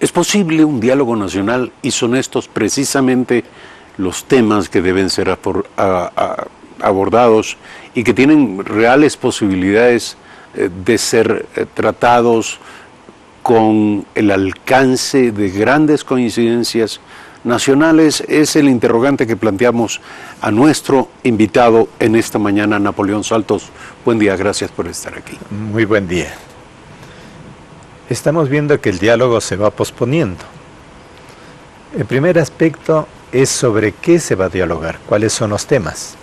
¿Es posible un diálogo nacional y son estos precisamente los temas que deben ser abordados y que tienen reales posibilidades de ser tratados con el alcance de grandes coincidencias nacionales? Es el interrogante que planteamos a nuestro invitado en esta mañana, Napoleón Saltos. Buen día, gracias por estar aquí. Muy buen día. Estamos viendo que el diálogo se va posponiendo. El primer aspecto es sobre qué se va a dialogar, cuáles son los temas.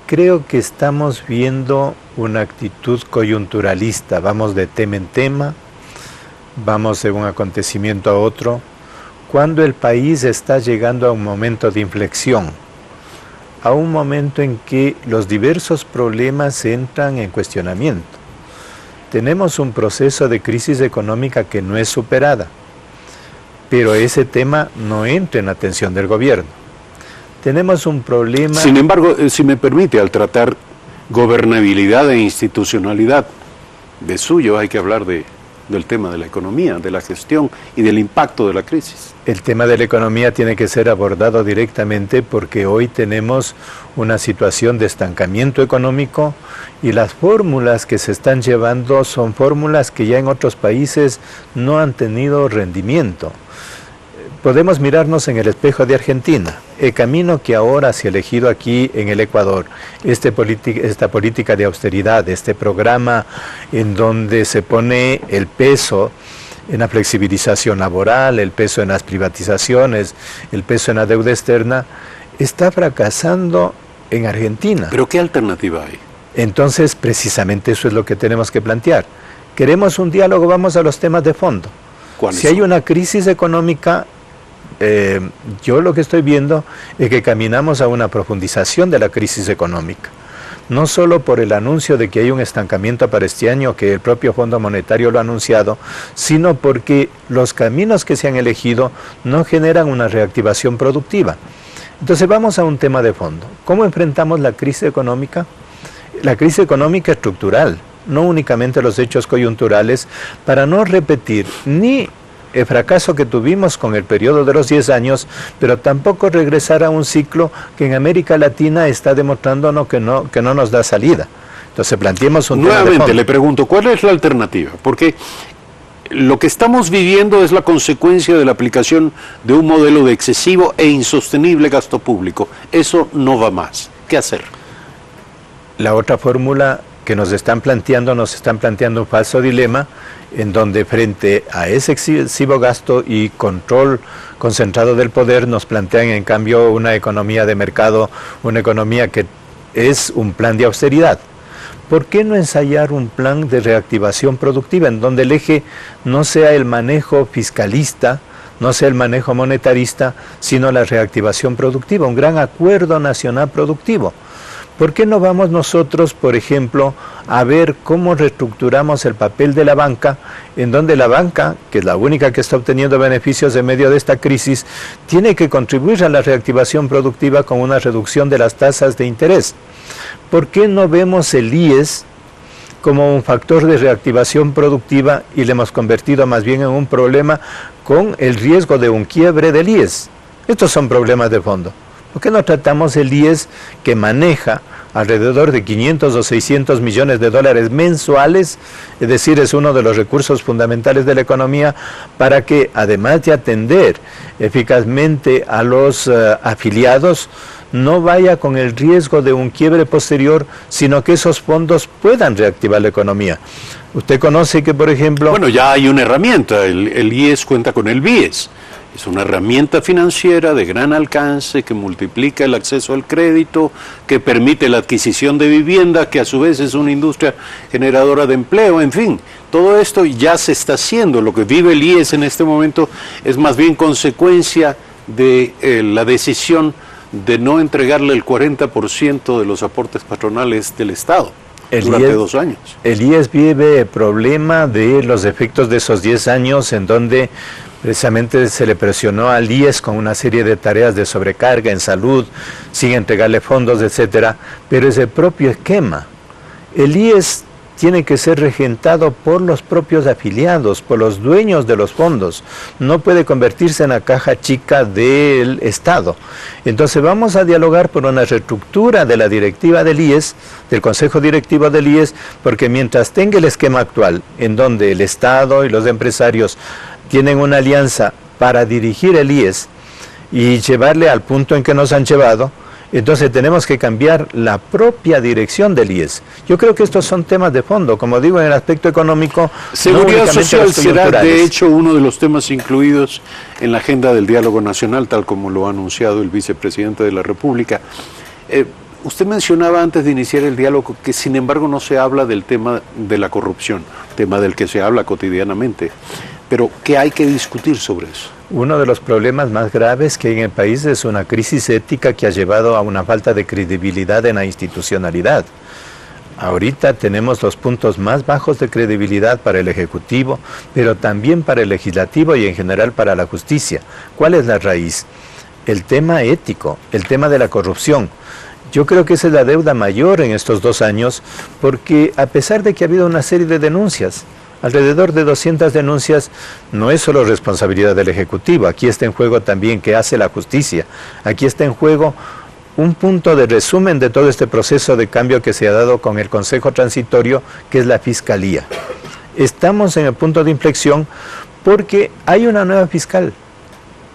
Creo que estamos viendo una actitud coyunturalista, vamos de tema en tema, vamos de un acontecimiento a otro, cuando el país está llegando a un momento de inflexión, a un momento en que los diversos problemas entran en cuestionamiento. Tenemos un proceso de crisis económica que no es superada, pero ese tema no entra en la atención del gobierno. Tenemos un problema... Sin embargo, si me permite, al tratar gobernabilidad e institucionalidad, de suyo hay que hablar del tema de la economía, de la gestión y del impacto de la crisis. El tema de la economía tiene que ser abordado directamente porque hoy tenemos una situación de estancamiento económico y las fórmulas que se están llevando son fórmulas que ya en otros países no han tenido rendimiento. Podemos mirarnos en el espejo de Argentina. El camino que ahora se ha elegido aquí en el Ecuador, esta política de austeridad, este programa en donde se pone el peso en la flexibilización laboral, el peso en las privatizaciones, el peso en la deuda externa, está fracasando en Argentina. ¿Pero qué alternativa hay? Entonces, precisamente eso es lo que tenemos que plantear. ¿Queremos un diálogo? Vamos a los temas de fondo. Si hay una crisis económica, yo lo que estoy viendo es que caminamos a una profundización de la crisis económica. No solo por el anuncio de que hay un estancamiento para este año, que el propio Fondo Monetario lo ha anunciado, sino porque los caminos que se han elegido no generan una reactivación productiva. Entonces vamos a un tema de fondo. ¿Cómo enfrentamos la crisis económica? La crisis económica estructural, no únicamente los hechos coyunturales, para no repetir ni el fracaso que tuvimos con el periodo de los 10 años, pero tampoco regresar a un ciclo que en América Latina está demostrándonos que no nos da salida. Entonces planteemos un tema de fondo. Nuevamente le pregunto, ¿cuál es la alternativa? Porque lo que estamos viviendo es la consecuencia de la aplicación de un modelo de excesivo e insostenible gasto público. Eso no va más. ¿Qué hacer? La otra fórmula que nos están planteando un falso dilema, en donde frente a ese excesivo gasto y control concentrado del poder nos plantean en cambio una economía de mercado, una economía que es un plan de austeridad. ¿Por qué no ensayar un plan de reactivación productiva en donde el eje no sea el manejo fiscalista, no sea el manejo monetarista, sino la reactivación productiva, un gran acuerdo nacional productivo? ¿Por qué no vamos nosotros, por ejemplo, a ver cómo reestructuramos el papel de la banca, en donde la banca, que es la única que está obteniendo beneficios en medio de esta crisis, tiene que contribuir a la reactivación productiva con una reducción de las tasas de interés? ¿Por qué no vemos el IES como un factor de reactivación productiva y le hemos convertido más bien en un problema con el riesgo de un quiebre del IES? Estos son problemas de fondo. ¿Por qué no tratamos el IES que maneja alrededor de 500 o 600 millones de dólares mensuales? Es decir, es uno de los recursos fundamentales de la economía para que, además de atender eficazmente a los afiliados, no vaya con el riesgo de un quiebre posterior, sino que esos fondos puedan reactivar la economía. Usted conoce que, por ejemplo... Bueno, ya hay una herramienta, el IES cuenta con el BIES. Es una herramienta financiera de gran alcance que multiplica el acceso al crédito, que permite la adquisición de vivienda, que a su vez es una industria generadora de empleo, en fin. Todo esto ya se está haciendo. Lo que vive el IES en este momento es más bien consecuencia de la decisión de no entregarle el 40% de los aportes patronales del Estado durante 2 años. El IES vive el problema de los efectos de esos 10 años en donde precisamente se le presionó al IES con una serie de tareas de sobrecarga en salud, sin entregarle fondos, etcétera, pero es el propio esquema. El IES tiene que ser regentado por los propios afiliados, por los dueños de los fondos. No puede convertirse en la caja chica del Estado. Entonces vamos a dialogar por una reestructura de la directiva del IES, del Consejo Directivo del IES, porque mientras tenga el esquema actual, en donde el Estado y los empresarios tienen una alianza para dirigir el IES y llevarle al punto en que nos han llevado, entonces tenemos que cambiar la propia dirección del IES. Yo creo que estos son temas de fondo, como digo, en el aspecto económico. Seguridad social será, de hecho, uno de los temas incluidos en la agenda del diálogo nacional, tal como lo ha anunciado el vicepresidente de la República. Usted mencionaba antes de iniciar el diálogo que, sin embargo, no se habla del tema de la corrupción, tema del que se habla cotidianamente. Pero, ¿qué hay que discutir sobre eso? Uno de los problemas más graves que hay en el país es una crisis ética que ha llevado a una falta de credibilidad en la institucionalidad. Ahorita tenemos los puntos más bajos de credibilidad para el Ejecutivo, pero también para el Legislativo y en general para la justicia. ¿Cuál es la raíz? El tema ético, el tema de la corrupción. Yo creo que esa es la deuda mayor en estos 2 años, porque a pesar de que ha habido una serie de denuncias, alrededor de 200 denuncias, no es solo responsabilidad del Ejecutivo, aquí está en juego también qué hace la justicia, aquí está en juego un punto de resumen de todo este proceso de cambio que se ha dado con el Consejo Transitorio, que es la Fiscalía. Estamos en el punto de inflexión porque hay una nueva fiscal,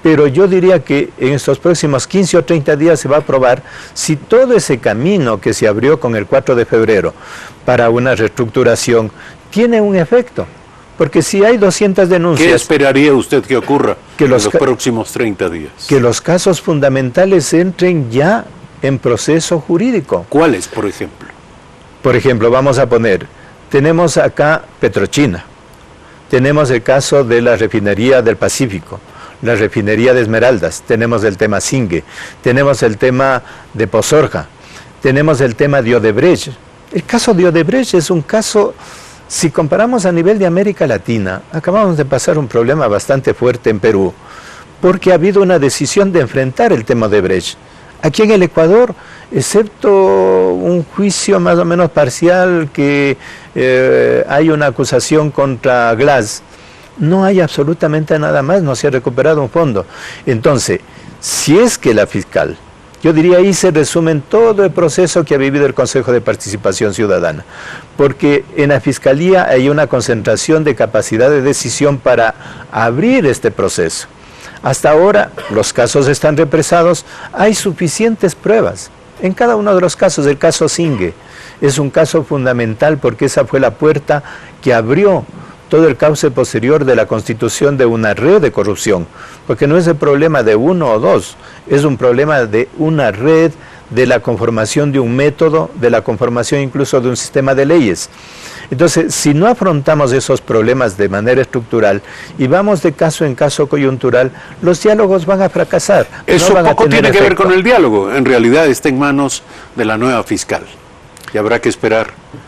pero yo diría que en estos próximos 15 o 30 días se va a probar si todo ese camino que se abrió con el 4 de febrero para una reestructuración tiene un efecto, porque si hay 200 denuncias... ¿Qué esperaría usted que ocurra en los próximos 30 días? Que los casos fundamentales entren ya en proceso jurídico. ¿Cuáles, por ejemplo? Por ejemplo, vamos a poner, tenemos acá Petrochina, tenemos el caso de la refinería del Pacífico, la refinería de Esmeraldas, tenemos el tema Singue, tenemos el tema de Pozorja, tenemos el tema de Odebrecht. El caso de Odebrecht es un caso... Si comparamos a nivel de América Latina, acabamos de pasar un problema bastante fuerte en Perú, porque ha habido una decisión de enfrentar el tema de Odebrecht. Aquí en el Ecuador, excepto un juicio más o menos parcial que hay una acusación contra Glass, no hay absolutamente nada más, no se ha recuperado un fondo. Entonces, si es que la fiscal... Yo diría ahí se resume todo el proceso que ha vivido el Consejo de Participación Ciudadana, porque en la Fiscalía hay una concentración de capacidad de decisión para abrir este proceso. Hasta ahora los casos están represados, hay suficientes pruebas. En cada uno de los casos, el caso Singue es un caso fundamental porque esa fue la puerta que abrió todo el cauce posterior de la constitución de una red de corrupción, porque no es el problema de uno o dos, es un problema de una red, de la conformación de un método, de la conformación incluso de un sistema de leyes. Entonces, si no afrontamos esos problemas de manera estructural y vamos de caso en caso coyuntural, los diálogos van a fracasar. Eso poco tiene que ver con el diálogo, en realidad está en manos de la nueva fiscal y habrá que esperar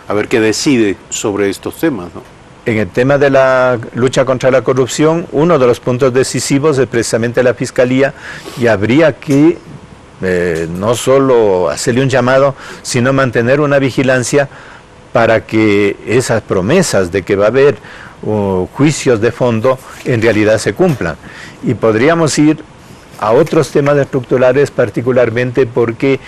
a ver qué decide sobre estos temas, ¿no? En el tema de la lucha contra la corrupción, uno de los puntos decisivos es precisamente la Fiscalía y habría que no solo hacerle un llamado, sino mantener una vigilancia para que esas promesas de que va a haber juicios de fondo en realidad se cumplan. Y podríamos ir a otros temas estructurales particularmente porque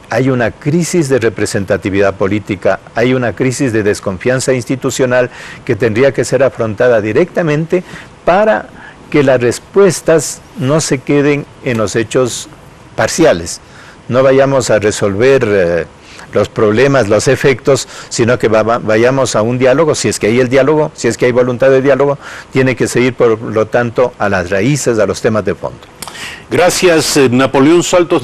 hay una crisis de representatividad política, hay una crisis de desconfianza institucional que tendría que ser afrontada directamente para que las respuestas no se queden en los hechos parciales. No vayamos a resolver los problemas, los efectos, sino que vayamos a un diálogo. Si es que hay el diálogo, si es que hay voluntad de diálogo, tiene que seguir, por lo tanto, a las raíces, a los temas de fondo. Gracias, Napoleón Saltos.